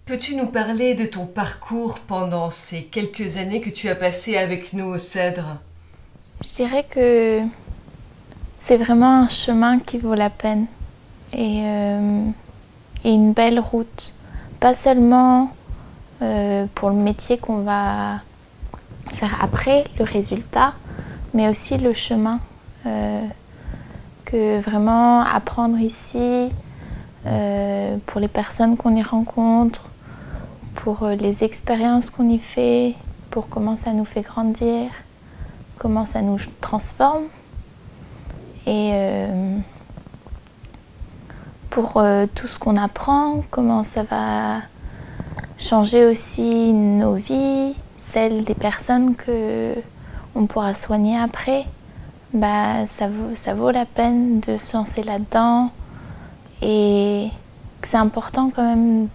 Peux-tu nous parler de ton parcours pendant ces quelques années que tu as passées avec nous au Cèdre? Je dirais que c'est vraiment un chemin qui vaut la peine et une belle route. Pas seulement pour le métier qu'on va faire après, le résultat, mais aussi le chemin. Que vraiment apprendre ici, pour les personnes qu'on y rencontre, pour les expériences qu'on y fait, pour comment ça nous fait grandir, comment ça nous transforme. Et pour tout ce qu'on apprend, comment ça va changer aussi nos vies, celles des personnes qu'on pourra soigner après. Bah, ça vaut la peine de se lancer là-dedans et que c'est important quand même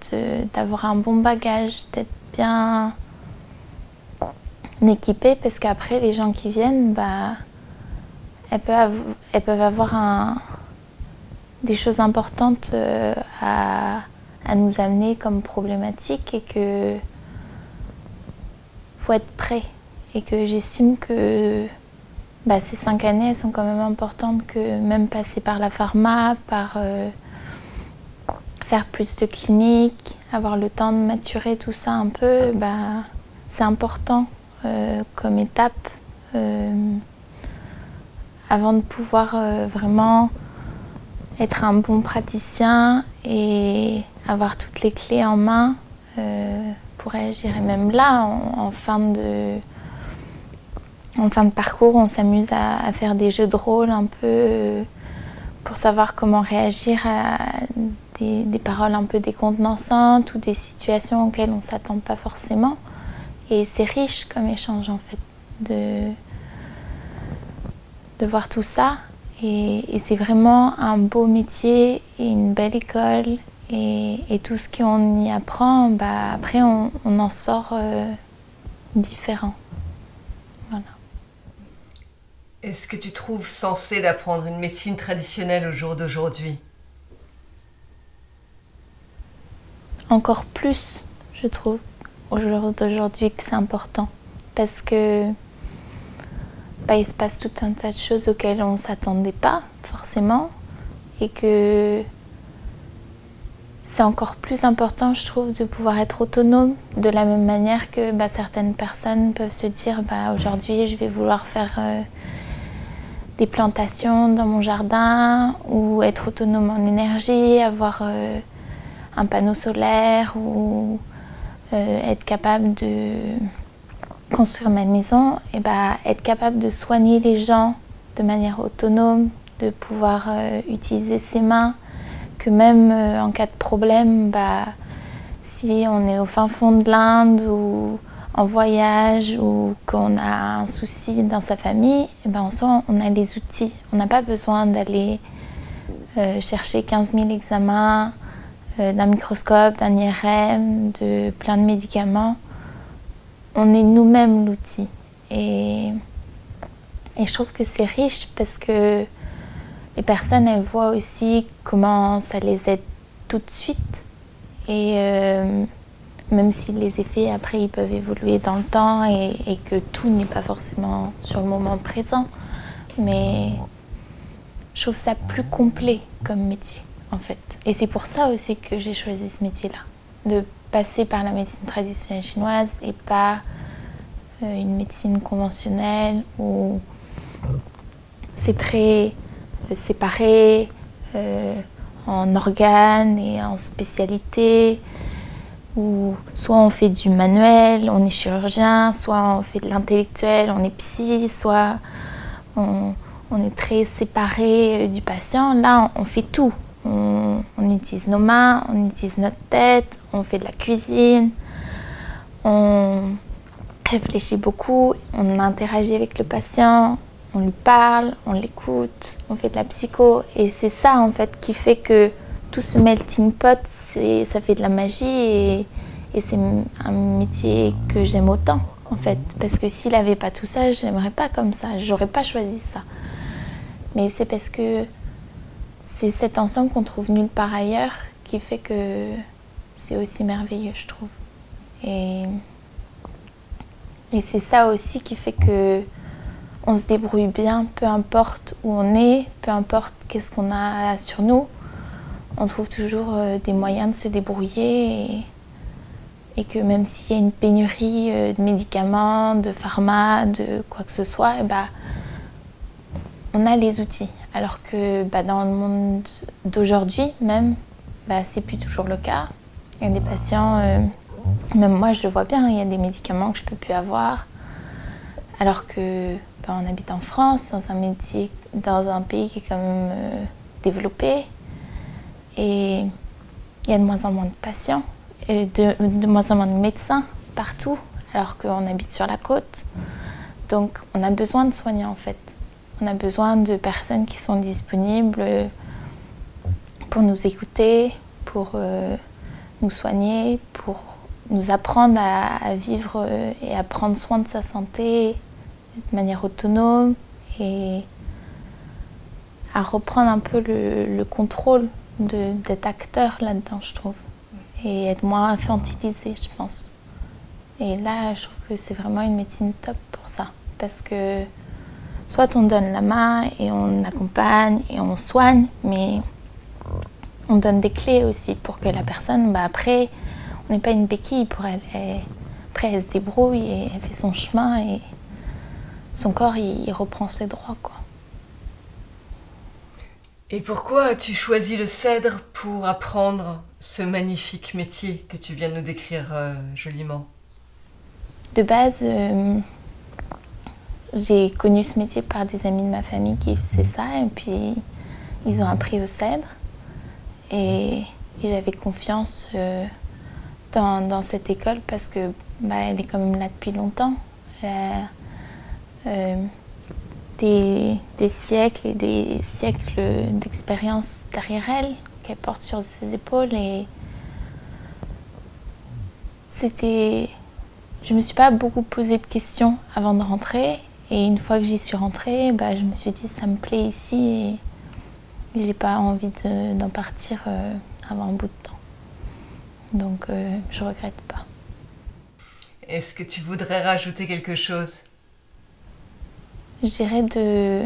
d'avoir un bon bagage, d'être bien équipé parce qu'après les gens qui viennent, bah, elles peuvent avoir des choses importantes à nous amener comme problématiques et que faut être prêt et que j'estime que bah, ces 5 années, elles sont quand même importantes que même passer par la pharma, par faire plus de cliniques, avoir le temps de maturer tout ça un peu, bah, c'est important comme étape avant de pouvoir vraiment être un bon praticien et avoir toutes les clés en main pour réagir. Et même là, en fin de parcours, on s'amuse à faire des jeux de rôle un peu pour savoir comment réagir à des paroles un peu décontenançantes ou des situations auxquelles on ne s'attend pas forcément. Et c'est riche comme échange en fait de voir tout ça. Et c'est vraiment un beau métier et une belle école. Et tout ce qu'on y apprend, bah, après on en sort différent. Voilà. Est-ce que tu trouves sensé d'apprendre une médecine traditionnelle au jour d'aujourd'hui? Encore plus, je trouve, au jour d'aujourd'hui que c'est important. Parce que bah, il se passe tout un tas de choses auxquelles on ne s'attendait pas forcément. Et que c'est encore plus important, je trouve, de pouvoir être autonome. De la même manière que bah, certaines personnes peuvent se dire bah, aujourd'hui je vais vouloir faire des plantations dans mon jardin ou être autonome en énergie, avoir un panneau solaire ou être capable de construire ma maison, et bah, être capable de soigner les gens de manière autonome, de pouvoir utiliser ses mains, que même en cas de problème, bah, si on est au fin fond de l'Inde ou en voyage ou qu'on a un souci dans sa famille, et ben on a les outils. On n'a pas besoin d'aller chercher 15 000 examens, d'un microscope, d'un IRM, de plein de médicaments. On est nous-mêmes l'outil. Et je trouve que c'est riche parce que les personnes, elles voient aussi comment ça les aide tout de suite. Et même si les effets, après, ils peuvent évoluer dans le temps et que tout n'est pas forcément sur le moment présent. Mais je trouve ça plus complet comme métier, en fait. Et c'est pour ça aussi que j'ai choisi ce métier-là. De passer par la médecine traditionnelle chinoise et pas une médecine conventionnelle où c'est très séparé en organes et en spécialités, où soit on fait du manuel, on est chirurgien, soit on fait de l'intellectuel, on est psy, soit on est très séparé du patient. Là, on fait tout. On utilise nos mains, on utilise notre tête, on fait de la cuisine, on réfléchit beaucoup, on interagit avec le patient, on lui parle, on l'écoute, on fait de la psycho. Et c'est ça en fait qui fait que tout ce melting pot, ça fait de la magie et c'est un métier que j'aime autant en fait. Parce que s'il n'avait pas tout ça, je n'aimerais pas comme ça, j'aurais pas choisi ça. Mais c'est parce que c'est cet ensemble qu'on trouve nulle part ailleurs qui fait que c'est aussi merveilleux, je trouve. Et c'est ça aussi qui fait que on se débrouille bien, peu importe où on est, peu importe qu'est-ce qu'on a sur nous. On trouve toujours des moyens de se débrouiller et que même s'il y a une pénurie de médicaments, de pharma, de quoi que ce soit, on a les outils. Alors que dans le monde d'aujourd'hui même, c'est plus toujours le cas. Il y a des patients, même moi je le vois bien, il y a des médicaments que je ne peux plus avoir. Alors que on habite en France, dans un pays qui est quand même développé. Et il y a de moins en moins de patients, et de moins en moins de médecins partout, alors qu'on habite sur la côte. Donc on a besoin de soignants en fait. On a besoin de personnes qui sont disponibles pour nous écouter, pour nous soigner, pour nous apprendre à vivre et à prendre soin de sa santé de manière autonome et à reprendre un peu le contrôle d'être acteur là-dedans, je trouve, et être moins infantilisé, je pense. Et là, je trouve que c'est vraiment une médecine top pour ça, parce que soit on donne la main et on accompagne et on soigne, mais on donne des clés aussi pour que la personne, après, on n'est pas une béquille pour elle. Après, elle se débrouille et elle fait son chemin et son corps, il reprend ses droits, quoi. Et pourquoi as-tu choisi le cèdre pour apprendre ce magnifique métier que tu viens de nous décrire joliment? De base, j'ai connu ce métier par des amis de ma famille qui faisaient ça, et puis ils ont appris au cèdre. Et j'avais confiance dans cette école parce que elle est quand même là depuis longtemps. Elle a des siècles et des siècles d'expérience derrière elle qu'elle porte sur ses épaules. Et je me suis pas beaucoup posé de questions avant de rentrer. Et une fois que j'y suis rentrée, je me suis dit ça me plaît ici et j'ai pas envie d'en partir avant un bout de temps. Donc je regrette pas. Est-ce que tu voudrais rajouter quelque chose? Je dirais de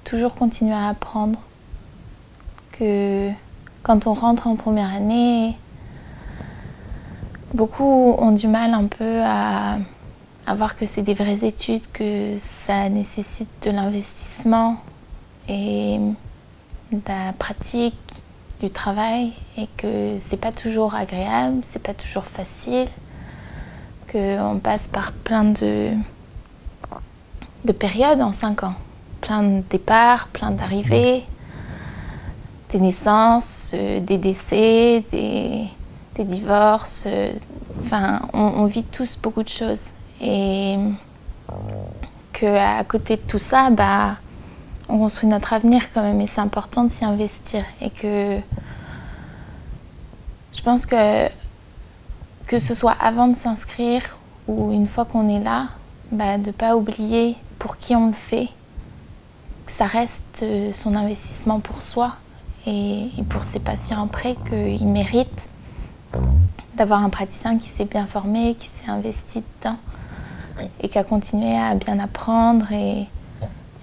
toujours continuer à apprendre. Que quand on rentre en première année, beaucoup ont du mal un peu à voir que c'est des vraies études, que ça nécessite de l'investissement et de la pratique, du travail, et que c'est pas toujours agréable, c'est pas toujours facile, qu'on passe par plein de périodes en 5 ans, plein de départs, plein d'arrivées, des naissances, des décès, des divorces, on vit tous beaucoup de choses, et qu'à côté de tout ça, on construit notre avenir quand même, et c'est important de s'y investir. Et que je pense que ce soit avant de s'inscrire ou une fois qu'on est là, de ne pas oublier pour qui on le fait, que ça reste son investissement pour soi et pour ses patients après, qu'ils méritent d'avoir un praticien qui s'est bien formé, qui s'est investi dedans et qui a continué à bien apprendre et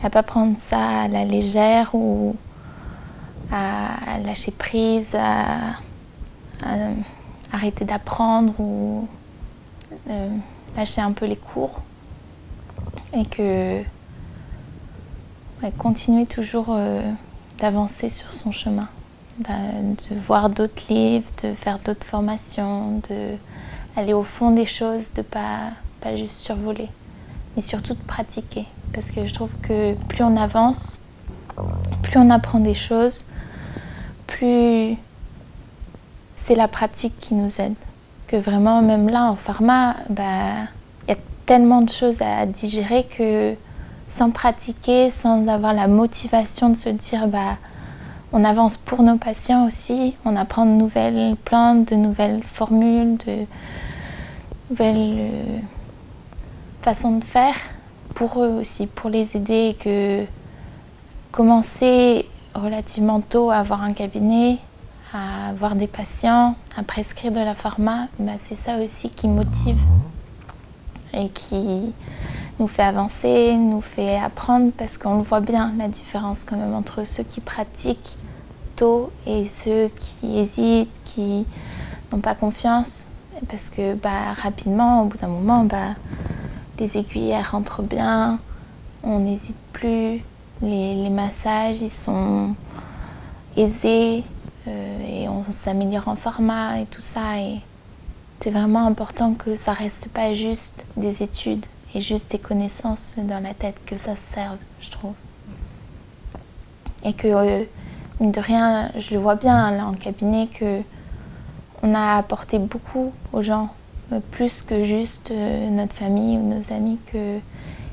à pas prendre ça à la légère ou à lâcher prise, à arrêter d'apprendre ou lâcher un peu les cours, et que continuer toujours d'avancer sur son chemin, de voir d'autres livres, de faire d'autres formations, d'aller au fond des choses, de pas juste survoler, mais surtout de pratiquer. Parce que je trouve que plus on avance, plus on apprend des choses, plus c'est la pratique qui nous aide. Que vraiment, même là, en pharma, y a tellement de choses à digérer que sans pratiquer, sans avoir la motivation de se dire on avance pour nos patients aussi, on apprend de nouvelles plantes, de nouvelles formules, de nouvelles façons de faire pour eux aussi, pour les aider, et que commencer relativement tôt à avoir un cabinet, à voir des patients, à prescrire de la pharma, bah, c'est ça aussi qui motive et qui nous fait avancer, nous fait apprendre, parce qu'on le voit bien, la différence quand même entre ceux qui pratiquent tôt et ceux qui hésitent, qui n'ont pas confiance, parce que bah, rapidement, au bout d'un moment, bah, les aiguilles elles rentrent bien, on n'hésite plus, les massages ils sont aisés et on s'améliore en format et tout ça. Et c'est vraiment important que ça reste pas juste des études et juste des connaissances dans la tête, que ça serve, je trouve. Et que, mine de rien, je le vois bien là en cabinet, que on a apporté beaucoup aux gens, plus que juste notre famille ou nos amis, que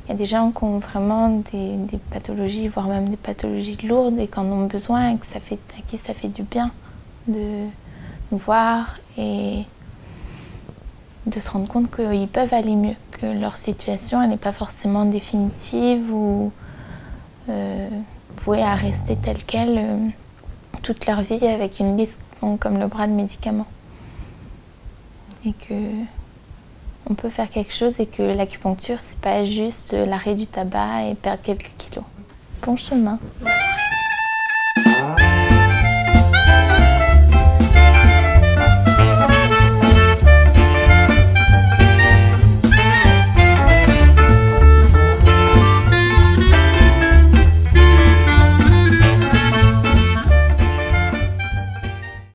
il y a des gens qui ont vraiment des pathologies, voire même des pathologies lourdes et qui en ont besoin et que à qui ça fait du bien de nous voir et de se rendre compte qu'ils peuvent aller mieux, que leur situation elle n'est pas forcément définitive ou vouée à rester telle qu'elle toute leur vie avec une liste comme le bras de médicaments. Et que on peut faire quelque chose et que l'acupuncture, c'est pas juste l'arrêt du tabac et perdre quelques kilos. Bon chemin.